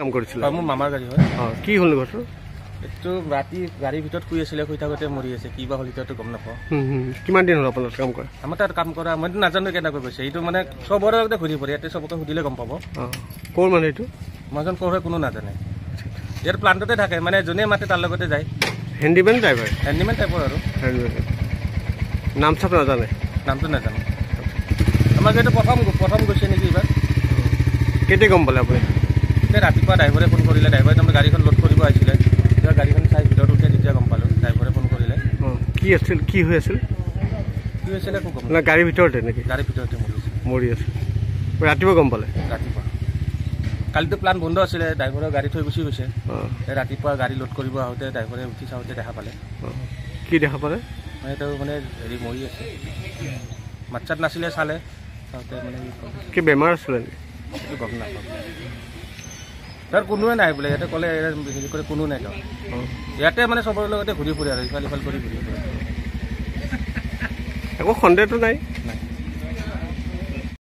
কাম কৰিছিল মোৰ মামাৰ গাড়ী হয় কি হ'ল ঘৰটো এইটো ৰাতি গাড়ীৰ ভিতৰত শুই আছিলে শুই থাকোঁতে মৰি আছে কিবা হ'ল এতিয়াতো গম নাপাওঁ কিমান দিন হ'ল আপোনাৰ কাম কৰা আমাৰ তাত কাম কৰা মইতো নাজানো কেনেকৈ গৈছে এইটো মানে চবৰে আগতে ঘূৰি পৰে ইয়াতে চবকে সুধিলে গম পাব ক'ৰ মানে এইটো মই এজন ক'ৰ হয় কোনো নাজানে ইয়াত প্লাণ্টতে থাকে মানে যোনে মাতে তাৰ লগতে যায় হেণ্ডিমেন ড্ৰাইভাৰ হেণ্ডিমেন টাইপৰ আৰু নাম চাপ নাজানে নামটো নাজানো আমাৰ যিহেতু প্ৰথম গৈছে নেকি এইবাৰ কেতিয়া গম পালে আপুনি এতিয়া ৰাতিপুৱা ড্ৰাইভাৰে ফোন কৰিলে ড্ৰাইভাৰে তাৰমানে গাড়ীখন লোড কৰিব আহিছিলে তেতিয়া গাড়ীখন চাই ভিতৰত উঠে তেতিয়া গম পালোঁ ড্ৰাইভাৰে ফোন কৰিলে কি আছিল কি হৈ আছিল কি হৈছিলে একো গম না গাড়ীৰ ভিতৰতে নেকি গাড়ীৰ ভিতৰতে মৰি আছে ৰাতিপুৱা গম পালে ৰাতিপুৱা কালিতো প্লান বন্ধ আছিলে ড্ৰাইভাৰৰ গাড়ী থৈ গুচি গৈছে ৰাতিপুৱা গাড়ী লোড কৰিব আহোঁতে ড্ৰাইভাৰে উঠি চাওঁতে দেখা পালে কি দেখা পালে মানে তেওঁ মানে হেৰি মৰি আছে মাত নাছিলে চালে চাওঁতে মানে কি বেমাৰ আছিলে নেকি সেইটো গম নাপাওঁ তাৰ কোনোৱে নাই বোলে ইয়াতে ক'লে হেৰি কৰে কোনো নাই তেওঁ ইয়াতে মানে চবৰে লগতে ঘূৰি ফুৰে আৰু ইফাল সিফাল কৰি ঘূৰি ফুৰে একো সন্দেহটো নাই